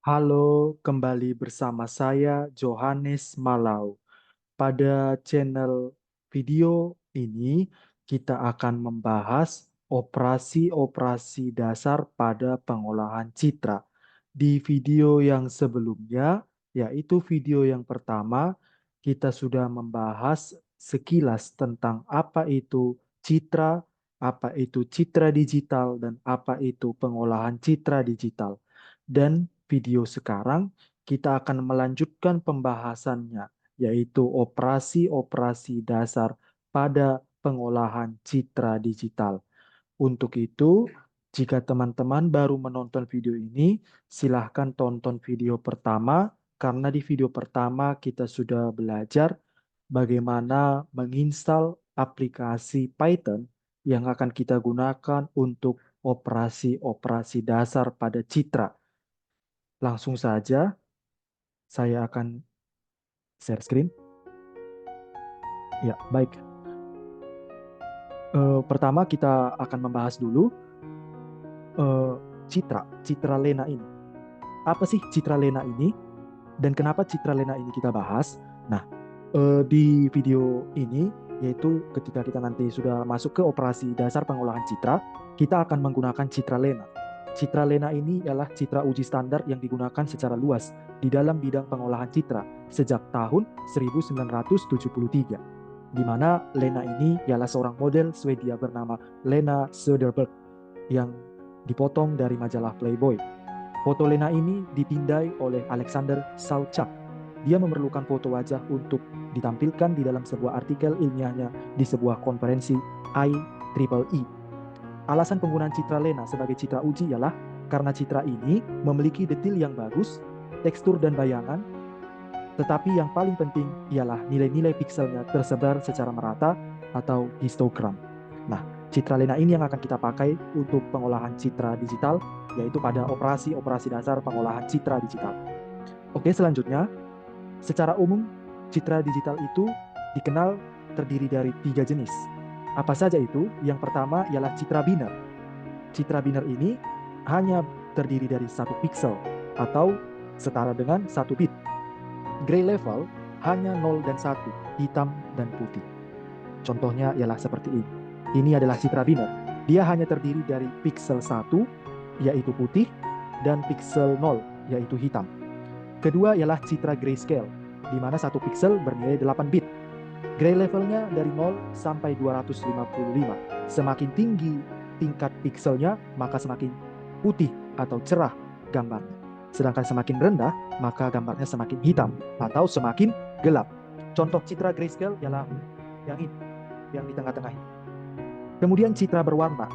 Halo, kembali bersama saya Johannes Malau. Pada channel video ini, kita akan membahas operasi-operasi dasar pada pengolahan citra. Di video yang sebelumnya, yaitu video yang pertama, kita sudah membahas sekilas tentang apa itu citra digital, dan apa itu pengolahan citra digital. Dan video sekarang kita akan melanjutkan pembahasannya, yaitu operasi-operasi dasar pada pengolahan citra digital. Untuk itu, jika teman-teman baru menonton video ini, silahkan tonton video pertama, karena di video pertama kita sudah belajar bagaimana menginstal aplikasi Python yang akan kita gunakan untuk operasi-operasi dasar pada citra. Langsung saja, saya akan share screen. Ya, baik. Pertama kita akan membahas dulu eh, citra Lena ini. Apa sih citra Lena ini dan kenapa citra Lena ini kita bahas? Nah, di video ini, yaitu ketika kita nanti sudah masuk ke operasi dasar pengolahan citra, kita akan menggunakan citra Lena. Citra Lena ini adalah citra uji standar yang digunakan secara luas di dalam bidang pengolahan citra sejak tahun 1973, di mana Lena ini ialah seorang model Swedia bernama Lena Söderberg yang dipotong dari majalah Playboy. Foto Lena ini dipindai oleh Alexander Sauchak. Dia memerlukan foto wajah untuk ditampilkan di dalam sebuah artikel ilmiahnya di sebuah konferensi IEEE. Alasan penggunaan citra Lena sebagai citra uji ialah karena citra ini memiliki detail yang bagus, tekstur dan bayangan, tetapi yang paling penting ialah nilai-nilai pikselnya tersebar secara merata atau histogram. Nah, citra Lena ini yang akan kita pakai untuk pengolahan citra digital, yaitu pada operasi-operasi dasar pengolahan citra digital. Oke, selanjutnya, secara umum, citra digital itu dikenal terdiri dari 3 jenis. Apa saja itu? Yang pertama ialah citra biner. Citra biner ini hanya terdiri dari 1 piksel atau setara dengan 1 bit. Gray level hanya 0 dan 1, hitam dan putih. Contohnya ialah seperti ini. Ini adalah citra biner. Dia hanya terdiri dari piksel 1, yaitu putih, dan piksel 0, yaitu hitam. Kedua ialah citra grayscale, di mana 1 piksel bernilai 8 bit. Gray levelnya dari 0 sampai 255. Semakin tinggi tingkat pikselnya, maka semakin putih atau cerah gambarnya. Sedangkan semakin rendah, maka gambarnya semakin hitam atau semakin gelap. Contoh citra grayscale ialah yang ini, yang di tengah-tengah ini. Kemudian citra berwarna,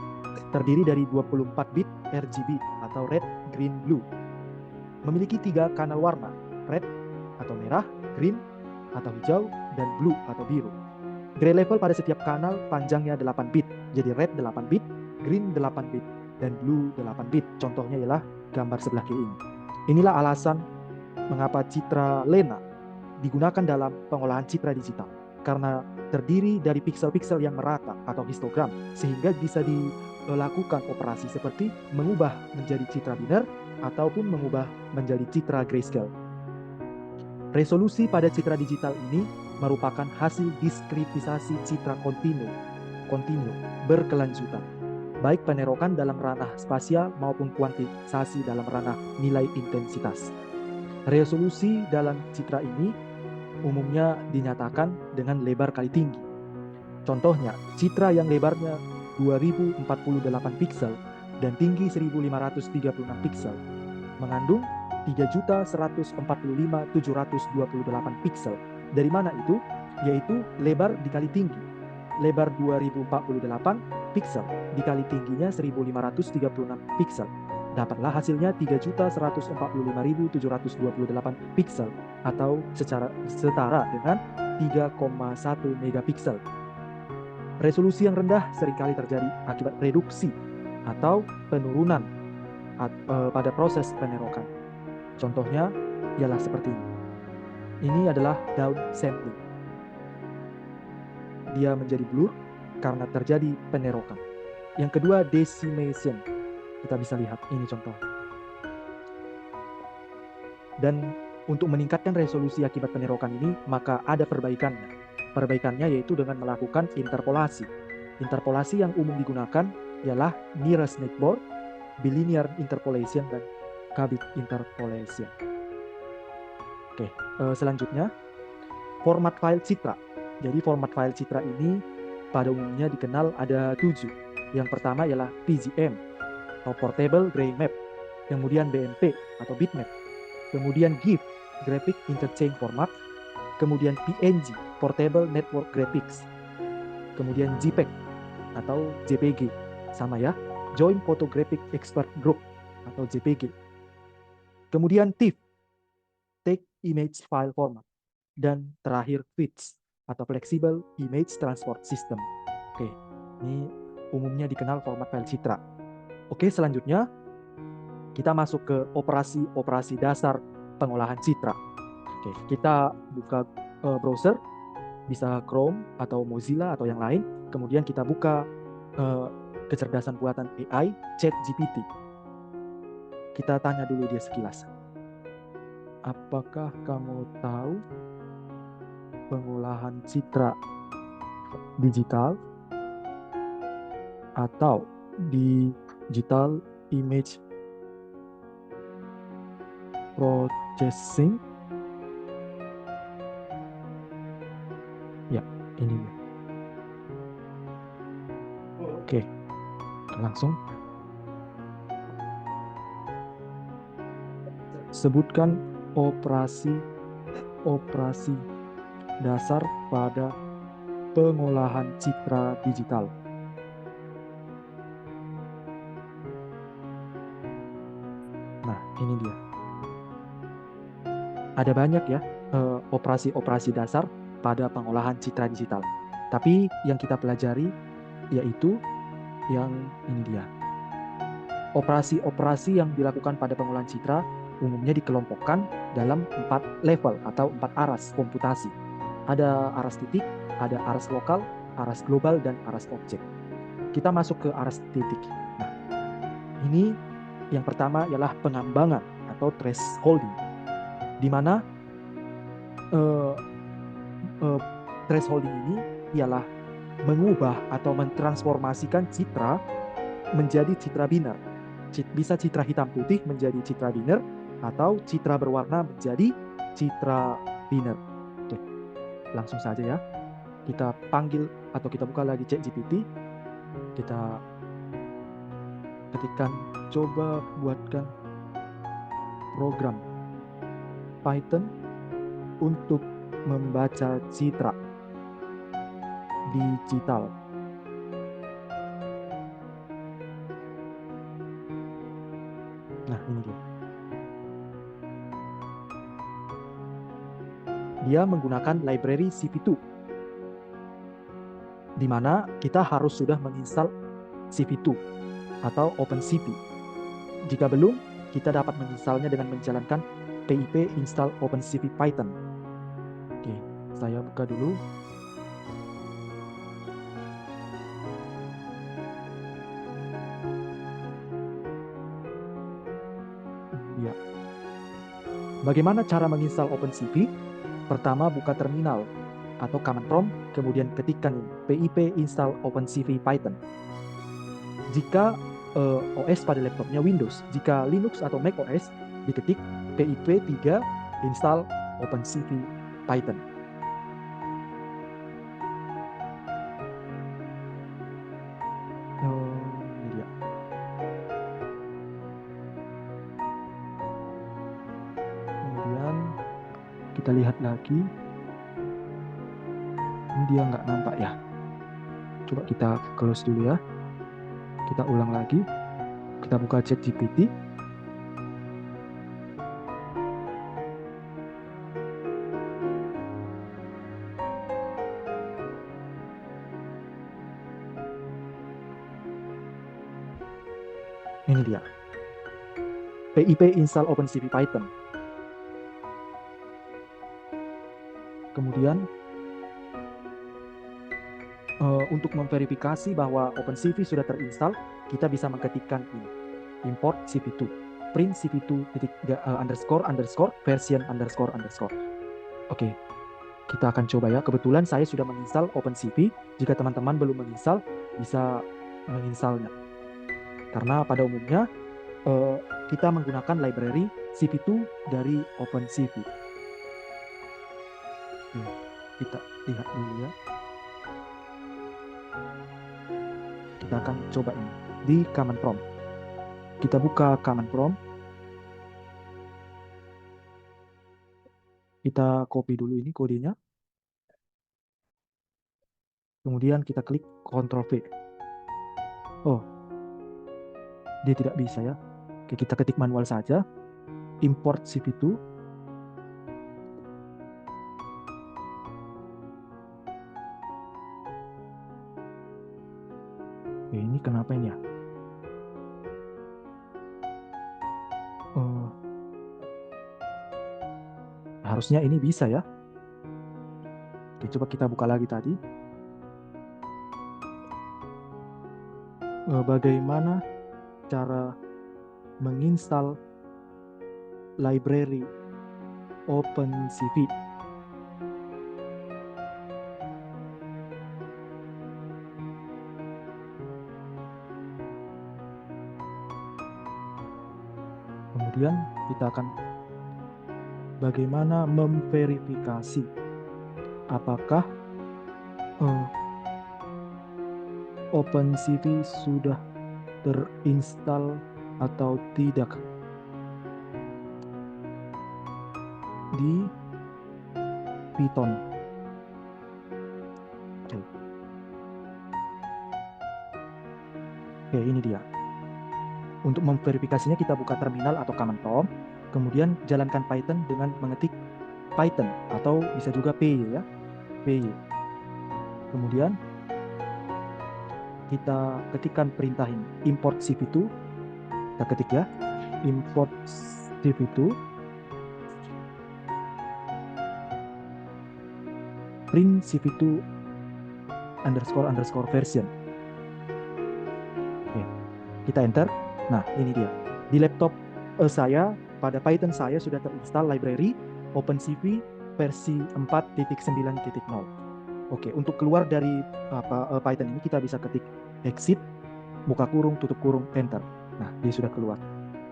terdiri dari 24 bit RGB atau red, green, blue. Memiliki 3 kanal warna, red atau merah, green atau hijau, dan blue atau biru. Gray level pada setiap kanal panjangnya 8 bit. Jadi red 8 bit, green 8 bit, dan blue 8 bit. Contohnya ialah gambar sebelah kiri ini. Inilah alasan mengapa citra Lena digunakan dalam pengolahan citra digital. Karena terdiri dari piksel-piksel yang merata atau histogram, sehingga bisa dilakukan operasi seperti mengubah menjadi citra biner ataupun mengubah menjadi citra grayscale. Resolusi pada citra digital ini merupakan hasil diskritisasi citra kontinu berkelanjutan, baik penerokan dalam ranah spasial maupun kuantisasi dalam ranah nilai intensitas. Resolusi dalam citra ini umumnya dinyatakan dengan lebar kali tinggi. Contohnya, citra yang lebarnya 2048 piksel dan tinggi 1536 piksel mengandung 3.145.728 piksel. Dari mana itu? Yaitu lebar dikali tinggi. Lebar 2048 piksel dikali tingginya 1536 piksel. Dapatlah hasilnya 3.145.728 piksel atau setara dengan 3,1 megapiksel. Resolusi yang rendah seringkali terjadi akibat reduksi atau penurunan pada proses penerokan. Contohnya ialah seperti ini. Ini adalah downsampling. Dia menjadi blur karena terjadi penerokan. Yang kedua, decimation. Kita bisa lihat ini contoh. Dan untuk meningkatkan resolusi akibat penerokan ini, maka ada perbaikannya. Perbaikannya yaitu dengan melakukan interpolasi. Interpolasi yang umum digunakan ialah nearest neighbor, bilinear interpolation, dan Kabit interpolation. Oke, selanjutnya format file Citra. Jadi format file Citra ini pada umumnya dikenal ada 7. Yang pertama ialah PGM atau Portable Gray Map, kemudian BMP atau bitmap, kemudian GIF, Graphic Interchange Format, kemudian PNG, Portable Network Graphics, kemudian JPEG atau JPG, sama ya, Joint Photographic Expert Group atau JPG, kemudian TIFF, Take Image File Format, dan terakhir FITS atau Flexible Image Transport System. Oke, ini umumnya dikenal format file Citra. Oke, selanjutnya kita masuk ke operasi-operasi dasar pengolahan Citra. Oke, kita buka browser, bisa Chrome atau Mozilla atau yang lain. Kemudian kita buka kecerdasan buatan AI, ChatGPT. Kita tanya dulu dia sekilas. Apakah kamu tahu pengolahan citra digital atau digital image processing? Ya, ini dia. Oke, langsung. Sebutkan operasi dasar pada pengolahan citra digital. Nah, ini dia. Ada banyak ya operasi-operasi dasar pada pengolahan citra digital. Tapi yang kita pelajari yaitu yang ini dia. Operasi-operasi yang dilakukan pada pengolahan citra umumnya dikelompokkan dalam 4 level atau 4 aras komputasi. Ada aras titik, ada aras lokal, aras global, dan aras objek. Kita masuk ke aras titik. Nah, ini yang pertama ialah pengambangan atau thresholding, di mana thresholding ini ialah mengubah atau mentransformasikan citra menjadi citra biner. Bisa citra hitam putih menjadi citra biner, atau citra berwarna menjadi citra biner. Oke, langsung saja ya. Kita panggil atau kita buka lagi ChatGPT. Kita ketikkan, coba buatkan program Python untuk membaca citra digital. Nah, ini dia. Dia menggunakan library CV2, di mana kita harus sudah menginstal CV2 atau OpenCV. Jika belum, kita dapat menginstalnya dengan menjalankan pip install OpenCV Python. Oke, saya buka dulu. Ya. Bagaimana cara menginstal OpenCV? Pertama, buka terminal atau command prompt, kemudian ketikkan pip install OpenCV Python. Jika OS pada laptopnya Windows, jika Linux atau Mac OS, diketik pip3 install OpenCV Python. Ini dia. Kemudian kita lihat lagi. Ini dia nggak nampak ya. Coba kita close dulu ya. Kita ulang lagi. Kita buka ChatGPT. Ini dia. pip install OpenCV Python. Kemudian untuk memverifikasi bahwa OpenCV sudah terinstall, kita bisa mengetikkan ini, import CV2. print cv2 underscore underscore version underscore underscore. Oke, kita akan coba ya. Kebetulan saya sudah menginstal OpenCV. Jika teman-teman belum menginstal, bisa menginstalnya. Karena pada umumnya kita menggunakan library cv2 dari OpenCV. Kita lihat dulu ya. Kita akan coba ini di command prompt. Kita buka command prompt. Kita copy dulu ini kodenya. Kemudian kita klik Ctrl V. Oh, dia tidak bisa ya. Oke, kita ketik manual saja. Import cv2. Oke, ini kenapa ini ya? Harusnya ini bisa ya. Oke, coba kita buka lagi tadi. Bagaimana cara menginstal library OpenCV? Kemudian kita akan bagaimana memverifikasi apakah OpenCV sudah terinstall atau tidak di Python. Oke, ini dia. Untuk memverifikasinya kita buka terminal atau command prompt, kemudian jalankan Python dengan mengetik Python atau bisa juga py ya, py. Kemudian kita ketikkan perintah ini, import cv2. Kita ketik ya, import cv2 print cv2 underscore underscore version. Oke, kita enter. Nah, ini dia. Di laptop saya, pada Python saya sudah terinstall library OpenCV versi 4.9.0. Oke, untuk keluar dari Python ini kita bisa ketik exit, buka kurung, tutup kurung, enter. Nah, dia sudah keluar.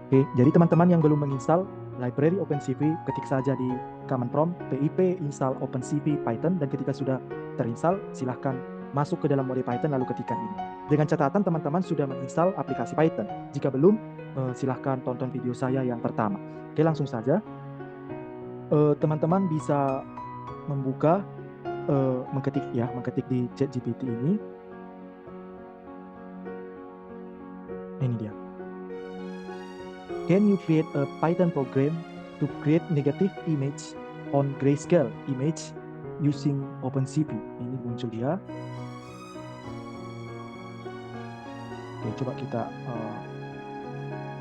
Oke, jadi teman-teman yang belum menginstal library OpenCV, ketik saja di command prompt pip install OpenCV Python, dan ketika sudah terinstall, silahkan masuk ke dalam mode Python lalu ketikkan ini. Dengan catatan teman-teman sudah menginstal aplikasi Python. Jika belum, silahkan tonton video saya yang pertama. Oke, langsung saja. Teman-teman bisa membuka, mengetik di ChatGPT ini. Ini dia. Can you create a Python program to create negative image on grayscale image using OpenCV? Ini muncul dia. Oke, coba kita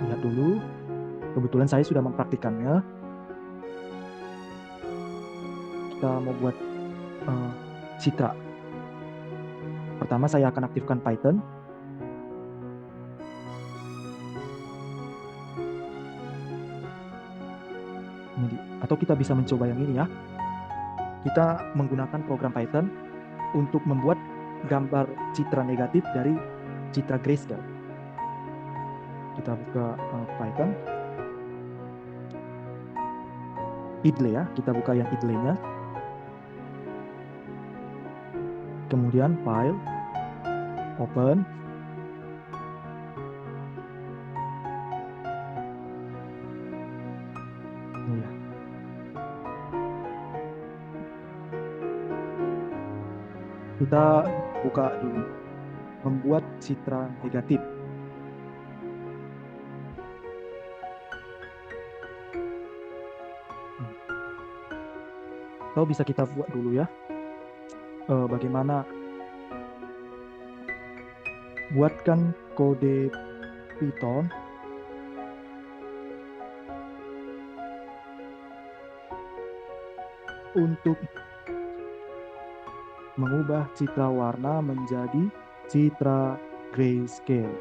lihat dulu. Kebetulan saya sudah mempraktikannya. Kita mau buat citra. Pertama saya akan aktifkan Python. Atau kita bisa mencoba yang ini ya. Kita menggunakan program Python untuk membuat gambar citra negatif dari citra grayscale. Kita buka Python. idle ya, kita buka yang idle-nya. Kemudian file, open. Iya. Kita buka dulu, membuat citra negatif. Atau bisa kita buat dulu ya, bagaimana buatkan kode Python untuk mengubah citra warna menjadi citra grayscale.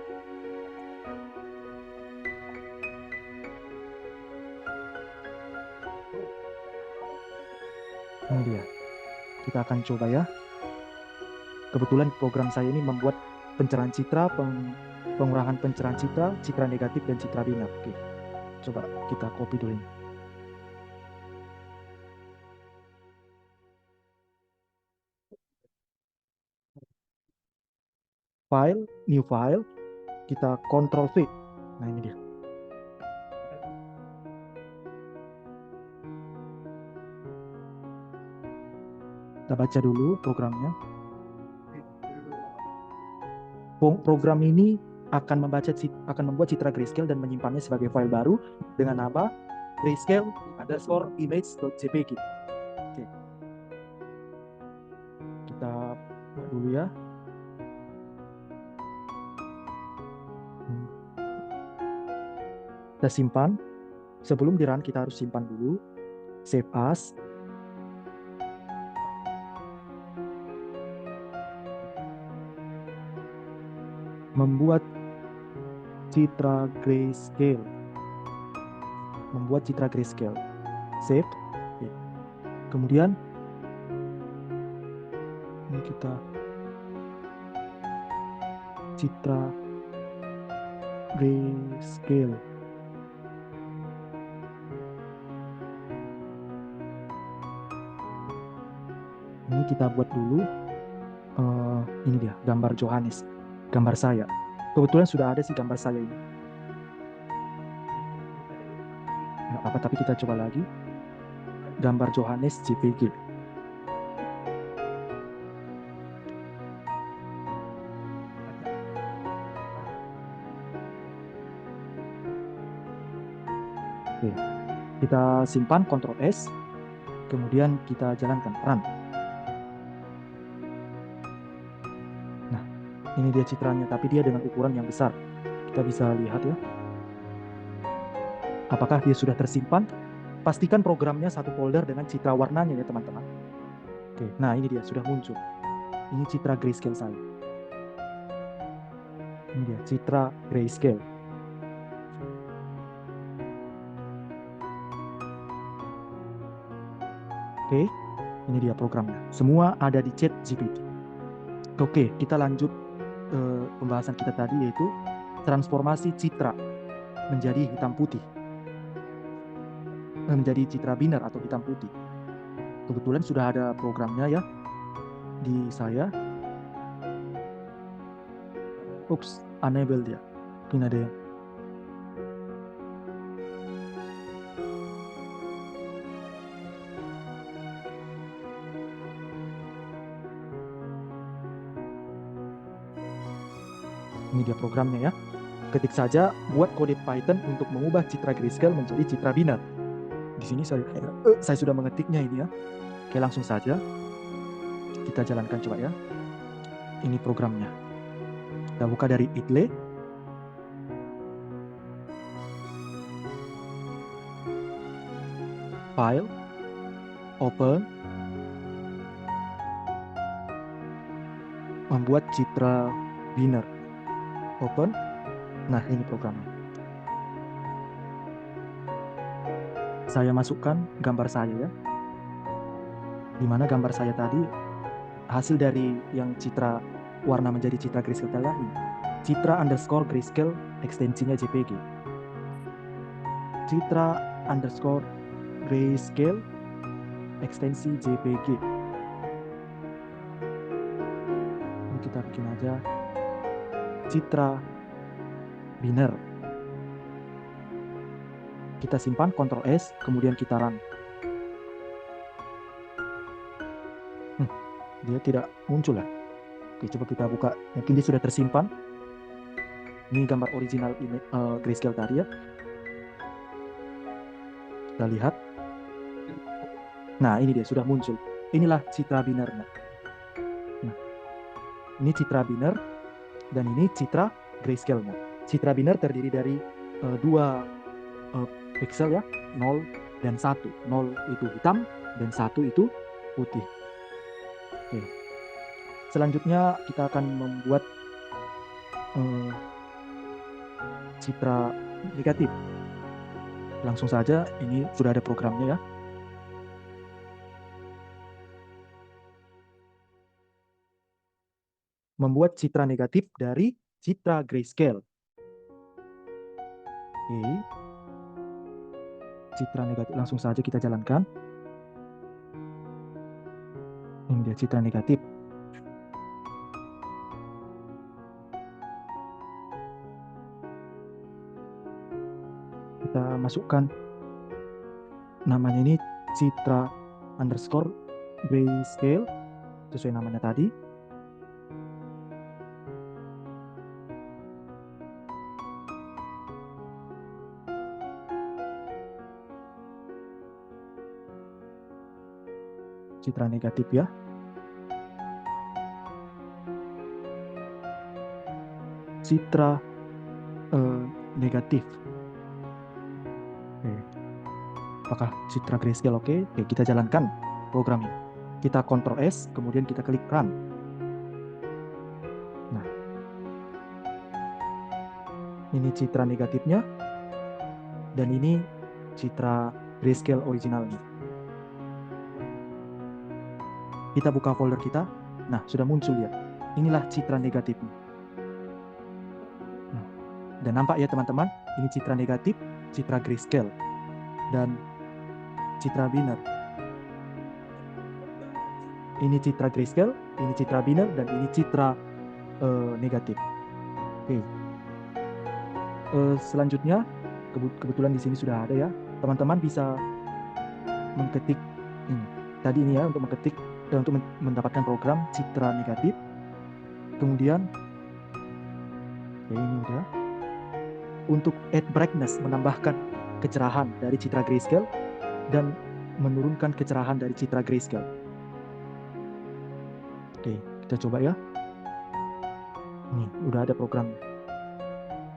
Ini dia. Kita akan coba ya. Kebetulan program saya ini membuat pencerahan citra, pengurangan pencerahan citra, citra negatif dan citra binar. Oke, coba kita copy dulu ini. File, new file, kita Ctrl V. Nah ini dia. Kita baca dulu programnya. Program ini akan membuat citra grayscale dan menyimpannya sebagai file baru dengan nama grayscale_image.jpg. Oke. Kita buat dulu ya. Kita simpan. Sebelum di run kita harus simpan dulu. Save as. Membuat citra grayscale. Save. Oke. Kemudian ini kita citra grayscale. Ini kita buat dulu. Ini dia gambar Johannes, gambar saya. Kebetulan sudah ada sih gambar saya ini. Nggak apa-apa, tapi kita coba lagi. Gambar Johannes JPG. Oke. Kita simpan Ctrl S, kemudian kita jalankan run. Nah, ini dia citranya, tapi dia dengan ukuran yang besar. Kita bisa lihat ya. Apakah dia sudah tersimpan? Pastikan programnya satu folder dengan citra warnanya ya teman-teman. Oke, nah ini dia sudah muncul. Ini citra grayscale saya. Ini dia citra grayscale. Oke, ini dia programnya. Semua ada di ChatGPT. Oke, kita lanjut pembahasan kita tadi, yaitu transformasi citra menjadi hitam putih. Menjadi citra binar atau hitam putih. Kebetulan sudah ada programnya ya di saya. Oops, unable dia. Mungkin ada yang ini dia programnya ya. Ketik saja buat kode Python untuk mengubah citra grayscale menjadi citra binar. Di sini saya sudah mengetiknya ini ya. Oke, langsung saja kita jalankan coba ya. Ini programnya. Kita buka dari idle. File, open, membuat citra binar. Open. Nah, ini programnya. Saya masukkan gambar saya ya. Di mana gambar saya tadi hasil dari yang citra warna menjadi citra grayscale tadi. Citra underscore grayscale ekstensinya JPG. Citra underscore grayscale ekstensi JPG. Ini kita bikin aja citra binar. Kita simpan Ctrl S, kemudian kita run. Dia tidak muncul ya. Oke, coba kita buka. Mungkin dia sudah tersimpan. Ini gambar original grayscale tadi ya. Kita lihat. Nah, ini dia sudah muncul. Inilah citra binarnya. Nah, ini citra binar dan ini citra grayscale-nya. Citra binar terdiri dari dua pixel ya, 0 dan 1. 0 itu hitam dan 1 itu putih. Oke. Selanjutnya kita akan membuat citra negatif. Langsung saja, ini sudah ada programnya ya. membuat citra negatif dari citra grayscale. Oke. Citra negatif langsung saja kita jalankan. Ini dia citra negatif. Kita masukkan namanya ini citra underscore grayscale sesuai namanya tadi. Citra negatif ya. Citra negatif. Oke. Apakah citra grayscale oke? Oke, kita jalankan program ini. Kita Ctrl S, kemudian kita klik run. Nah, ini citra negatifnya, dan ini citra grayscale originalnya. Kita buka folder kita. Nah, sudah muncul ya. Inilah citra negatifnya. Nah, dan nampak ya teman-teman, ini citra negatif, citra grayscale, dan citra binary. Ini citra grayscale, ini citra binary, dan ini citra negatif. Oke. Selanjutnya, kebetulan di sini sudah ada ya. Teman-teman bisa mengetik ini. Tadi ini ya, untuk mengetik untuk mendapatkan program citra negatif. Kemudian ya ini udah. Untuk add brightness, menambahkan kecerahan dari citra grayscale dan menurunkan kecerahan dari citra grayscale. Oke, kita coba ya. Nih, udah ada programnya.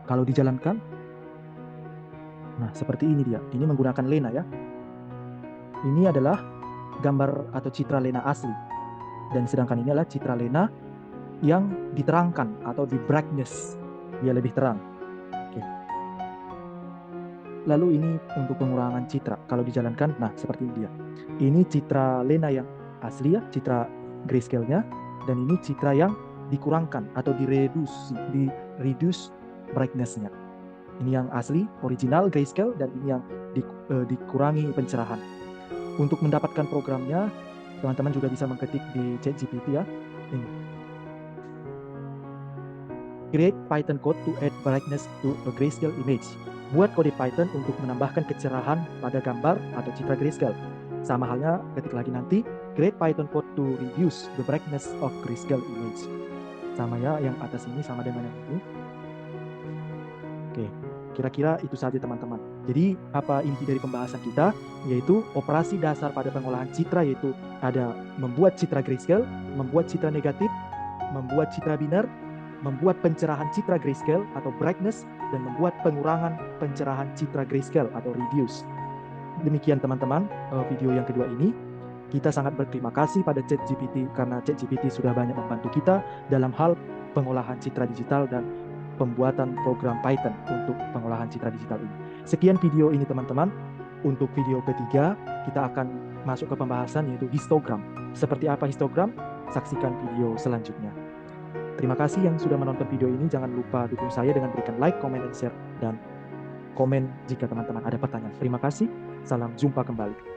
Kalau dijalankan, nah seperti ini dia. Ini menggunakan Lena ya. Ini adalah gambar atau citra Lena asli. Dan sedangkan ini adalah citra Lena yang diterangkan atau di brightness. Dia lebih terang. Oke. Lalu ini untuk pengurangan citra. Kalau dijalankan, nah seperti ini dia. Ini citra Lena yang asli ya, citra grayscale-nya. Dan ini citra yang dikurangkan atau di-reduce brightness-nya. Ini yang asli, original grayscale, dan ini yang dikurangi pencerahan. Untuk mendapatkan programnya, teman-teman juga bisa mengetik di ChatGPT ya. Ini. Create Python code to add brightness to a grayscale image. Buat kode Python untuk menambahkan kecerahan pada gambar atau citra grayscale. Sama halnya ketik lagi nanti, create Python code to reduce the brightness of grayscale image. Sama ya, yang atas ini sama dengan yang ini. Oke, kira-kira itu saja teman-teman. Jadi apa inti dari pembahasan kita? Yaitu operasi dasar pada pengolahan citra, yaitu ada membuat citra grayscale, membuat citra negatif, membuat citra binar, membuat pencerahan citra grayscale atau brightness, dan membuat pengurangan pencerahan citra grayscale atau reduce. Demikian teman-teman video yang kedua ini. Kita sangat berterima kasih pada ChatGPT karena ChatGPT sudah banyak membantu kita dalam hal pengolahan citra digital dan pembuatan program Python untuk pengolahan citra digital ini. Sekian video ini teman-teman. Untuk video ketiga, kita akan masuk ke pembahasan yaitu histogram. Seperti apa histogram? Saksikan video selanjutnya. Terima kasih yang sudah menonton video ini. Jangan lupa dukung saya dengan berikan like, comment, dan share, dan komen jika teman-teman ada pertanyaan. Terima kasih. Salam jumpa kembali.